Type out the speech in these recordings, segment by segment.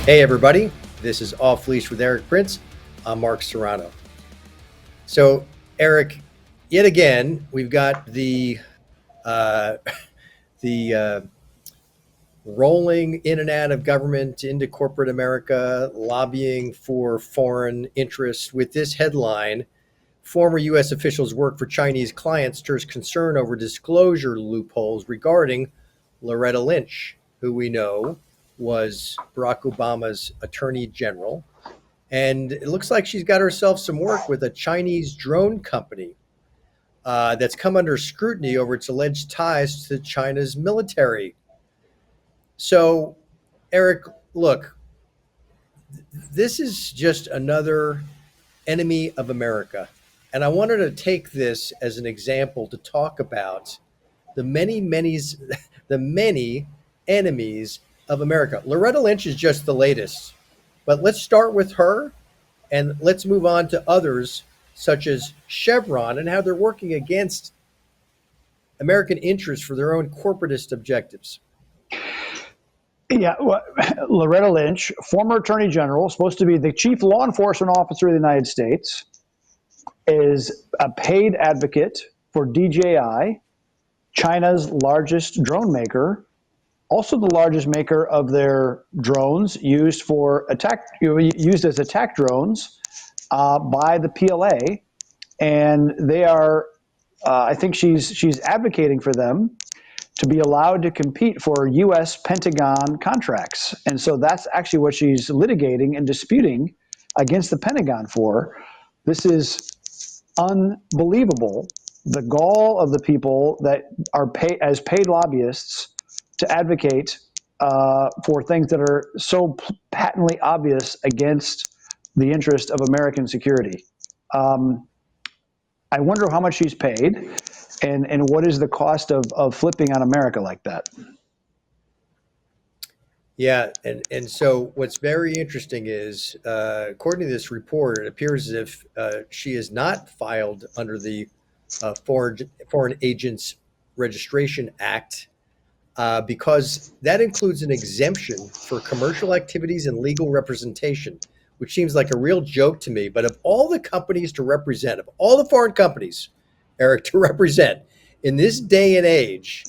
Hey everybody, this is Off Leash with Eric Prince. I'm Mark Serrano. So Eric, yet again, we've got uh, the rolling in and out of government into corporate America, lobbying for foreign interests. With this headline, former U.S. officials work for Chinese clients stirs concern over disclosure loopholes regarding Loretta Lynch, who we know was Barack Obama's attorney general. And it looks like she's got herself some work with a Chinese drone company that's come under scrutiny over its alleged ties to China's military. So, Eric, look, this is just another enemy of America. And I wanted to take this as an example to talk about the many enemies of America. Loretta Lynch is just the latest, but let's start with her and let's move on to others such as Chevron and how they're working against American interests for their own corporatist objectives. Yeah, well, Loretta Lynch, former attorney general, supposed to be the chief law enforcement officer of the United States, is a paid advocate for DJI, China's largest drone maker, also the largest maker of their drones used as attack drones by the PLA, and they are. I think she's advocating for them to be allowed to compete for U.S. Pentagon contracts, and so that's actually what she's litigating and disputing against the Pentagon for. This is unbelievable. The gall of the people that are as paid lobbyists to advocate for things that are so patently obvious against the interest of American security. I wonder how much she's paid and what is the cost of flipping on America like that. Yeah, and so what's very interesting is, according to this report, it appears as if she is not filed under the Foreign Agents Registration Act because that includes an exemption for commercial activities and legal representation, which seems like a real joke to me. But of all the companies to represent, of all the foreign companies, Eric, to represent in this day and age,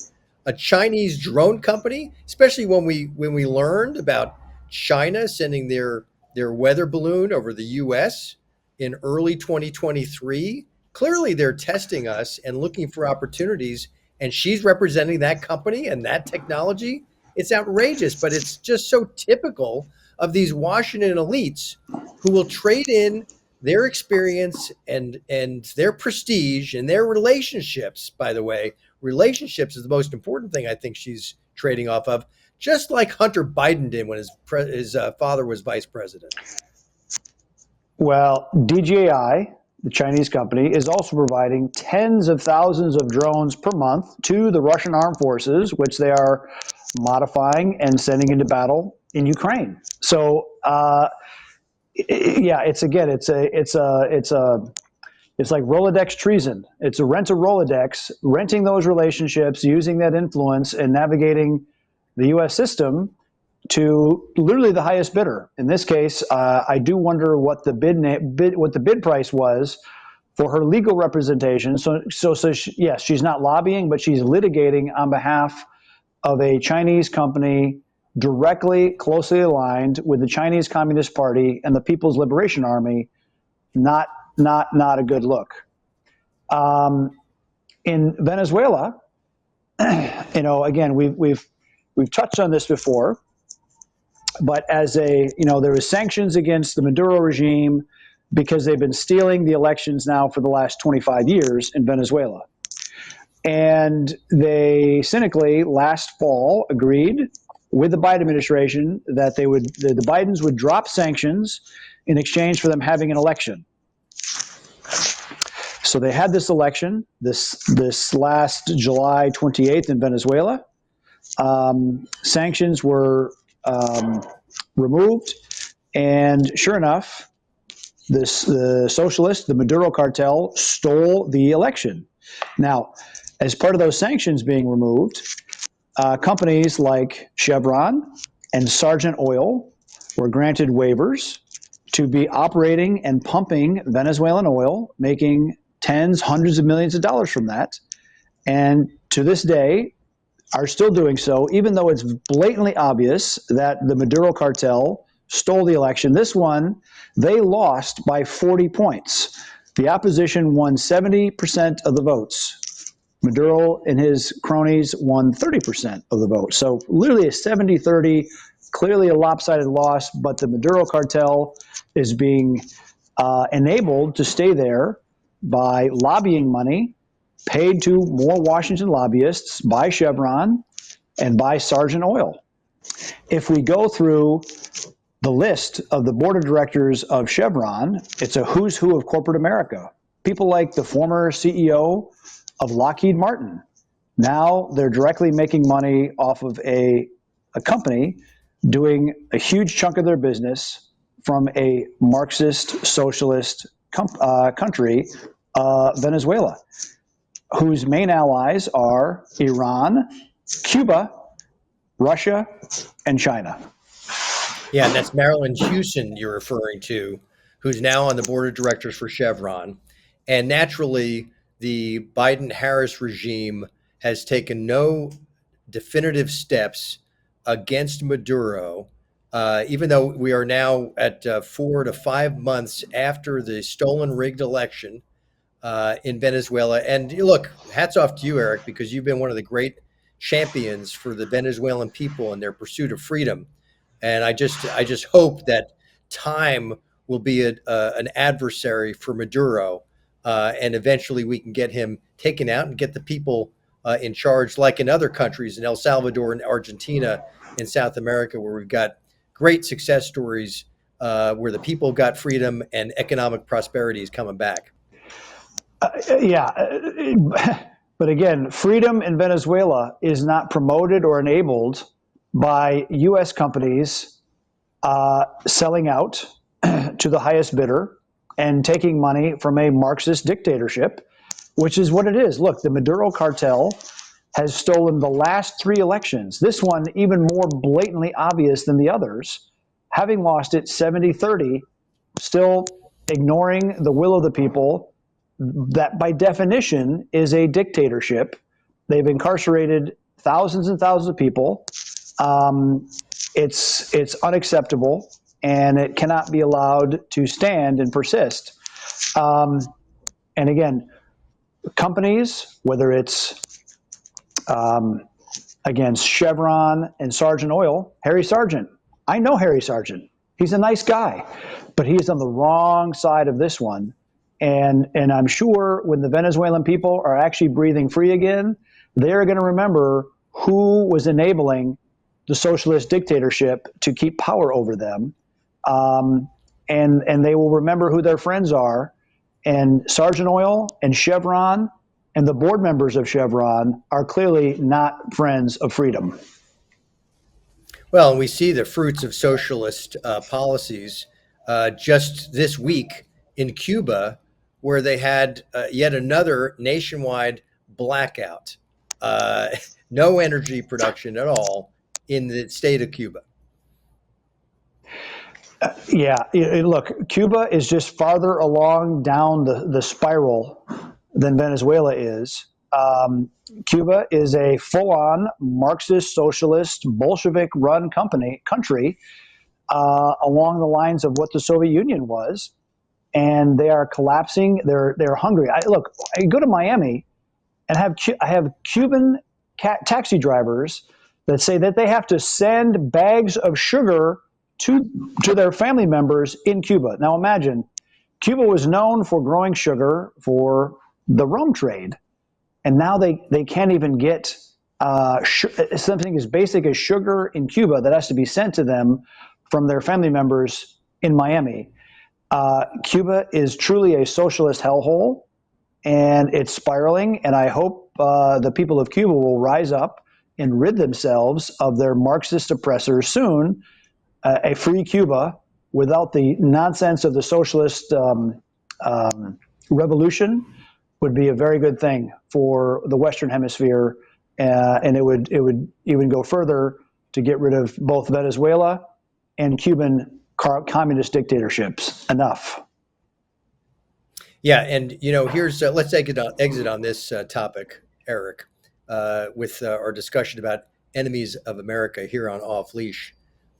a Chinese drone company, especially when we learned about China sending their weather balloon over the U.S. in early 2023. Clearly, they're testing us and looking for opportunities. And she's representing that company and that technology. It's outrageous, but it's just so typical of these Washington elites who will trade in their experience and their prestige and their relationships. By the way, relationships is the most important thing I think she's trading off of, just like Hunter Biden did when his father was vice president. Well, DJI, the Chinese company, is also providing tens of thousands of drones per month to the Russian armed forces, which they are modifying and sending into battle in Ukraine. So, yeah, it's like Rolodex treason. It's a Rolodex, renting those relationships, using that influence, and navigating the U.S. system to literally the highest bidder. In this case, I do wonder what the bid price was for her legal representation. Yes, she's not lobbying, but she's litigating on behalf of a Chinese company directly, closely aligned with the Chinese Communist Party and the People's Liberation Army. Not a good look. In Venezuela, again, we've touched on this before. But there was sanctions against the Maduro regime because they've been stealing the elections now for the last 25 years in Venezuela. And they cynically last fall agreed with the Biden administration that the Bidens would drop sanctions in exchange for them having an election. So they had this election this last July 28th in Venezuela. Sanctions were removed, and sure enough, the Socialist, the Maduro cartel, stole the election. Now, as part of those sanctions being removed, companies like Chevron and Sargent Oil were granted waivers to be operating and pumping Venezuelan oil, making tens, hundreds of millions of dollars from that. And to this day, are still doing so, even though it's blatantly obvious that the Maduro cartel stole the election. This one, they lost by 40 points. The opposition won 70% of the votes. Maduro and his cronies won 30% of the vote. So literally a 70-30, clearly a lopsided loss, but the Maduro cartel is being enabled to stay there by lobbying money paid to more Washington lobbyists by Chevron and by Sergeant Oil. If we go through the list of the board of directors of Chevron, it's a who's who of corporate America. People like the former CEO of Lockheed Martin. Now they're directly making money off of a company doing a huge chunk of their business from a Marxist socialist country, Venezuela, whose main allies are Iran, Cuba, Russia, and China. Yeah, and that's Marilyn Hewson you're referring to, who's now on the board of directors for Chevron. And naturally, the Biden-Harris regime has taken no definitive steps against Maduro, even though we are now at 4 to 5 months after the stolen rigged election in Venezuela. And look, hats off to you, Eric, because you've been one of the great champions for the Venezuelan people and their pursuit of freedom. And I just hope that time will be an adversary for Maduro, and eventually we can get him taken out and get the people in charge, like in other countries, in El Salvador and Argentina, in South America, where we've got great success stories where the people got freedom and economic prosperity is coming back. Yeah. But again, freedom in Venezuela is not promoted or enabled by U.S. companies selling out to the highest bidder and taking money from a Marxist dictatorship, which is what it is. Look, the Maduro cartel has stolen the last 3 elections, this one even more blatantly obvious than the others, having lost it 70-30, still ignoring the will of the people. That by definition is a dictatorship. They've incarcerated thousands and thousands of people. It's unacceptable, and it cannot be allowed to stand and persist. And again, companies, whether it's against Chevron and Sergeant Oil, Harry Sargent. I know Harry Sargent. He's a nice guy, but he's on the wrong side of this one. And I'm sure when the Venezuelan people are actually breathing free again, they're going to remember who was enabling the socialist dictatorship to keep power over them. And they will remember who their friends are. And Sergeant Oil and Chevron and the board members of Chevron are clearly not friends of freedom. Well, and we see the fruits of socialist policies just this week in Cuba, where they had yet another nationwide blackout. No energy production at all in the state of Cuba. Yeah, look, Cuba is just farther along down the spiral than Venezuela is. Cuba is a full-on Marxist, socialist, Bolshevik-run country along the lines of what the Soviet Union was, and they are collapsing. They're hungry. Look, I go to Miami and I have Cuban taxi drivers that say that they have to send bags of sugar to their family members in Cuba. Now imagine, Cuba was known for growing sugar for the rum trade, and now they can't even get something as basic as sugar in Cuba that has to be sent to them from their family members in Miami. Cuba is truly a socialist hellhole, and it's spiraling, and I hope the people of Cuba will rise up and rid themselves of their Marxist oppressors soon. A free Cuba without the nonsense of the socialist revolution would be a very good thing for the Western Hemisphere, and it would even go further to get rid of both Venezuela and Cuban communist dictatorships. Enough. Yeah, and here's let's exit on this topic, Eric, with our discussion about enemies of America here on Off Leash.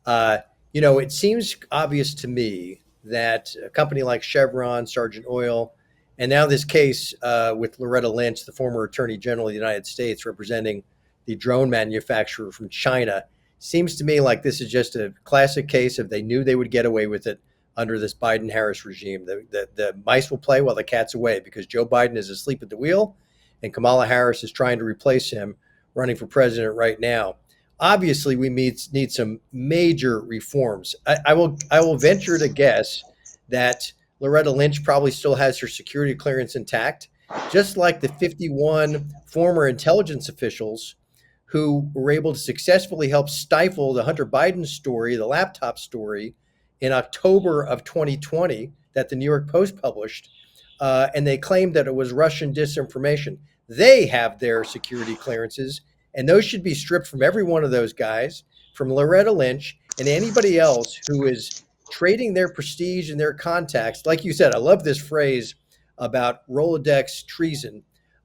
It seems obvious to me that a company like Chevron, Sergeant Oil, and now this case with Loretta Lynch, the former Attorney General of the United States, representing the drone manufacturer from China, seems to me like this is just a classic case of they knew they would get away with it under this Biden-Harris regime. The mice will play while the cat's away because Joe Biden is asleep at the wheel and Kamala Harris is trying to replace him running for president right now. Obviously, we need some major reforms. I will venture to guess that Loretta Lynch probably still has her security clearance intact, just like the 51 former intelligence officials who were able to successfully help stifle the Hunter Biden story, the laptop story, in October of 2020 that the New York Post published, and they claimed that it was Russian disinformation. They have their security clearances, and those should be stripped from every one of those guys, from Loretta Lynch and anybody else who is trading their prestige and their contacts. Like you said, I love this phrase about Rolodex treason.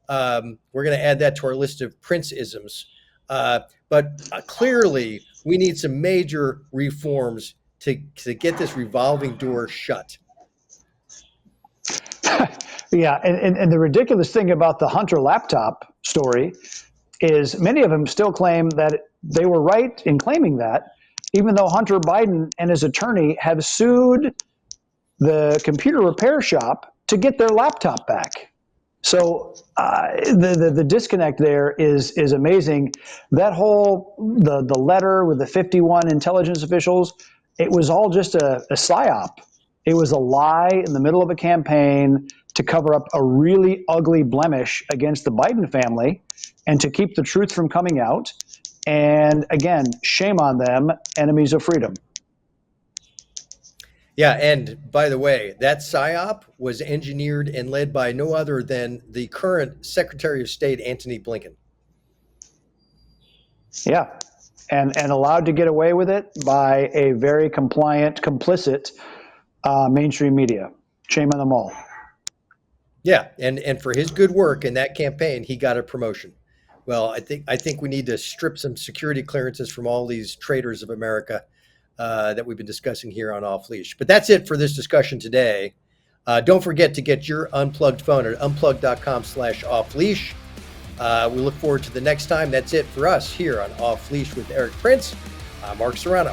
We're going to add that to our list of Prince-isms. But clearly, we need some major reforms to get this revolving door shut. Yeah, and the ridiculous thing about the Hunter laptop story is many of them still claim that they were right in claiming that, even though Hunter Biden and his attorney have sued the computer repair shop to get their laptop back. So the disconnect there is amazing. That whole the letter with the 51 intelligence officials, it was all just a psyop. It was a lie in the middle of a campaign to cover up a really ugly blemish against the Biden family and to keep the truth from coming out. And again, shame on them, enemies of freedom. Yeah, and by the way, that PSYOP was engineered and led by no other than the current Secretary of State, Antony Blinken. Yeah, and allowed to get away with it by a very compliant, complicit mainstream media. Shame on them all. Yeah, and for his good work in that campaign, he got a promotion. Well, I think we need to strip some security clearances from all these traitors of America that we've been discussing here on Off Leash. But that's it for this discussion today. Don't forget to get your unplugged phone at unplugged.com/off leash. We look forward to the next time. That's it for us here on Off Leash with Eric Prince. I'm Mark Serrano.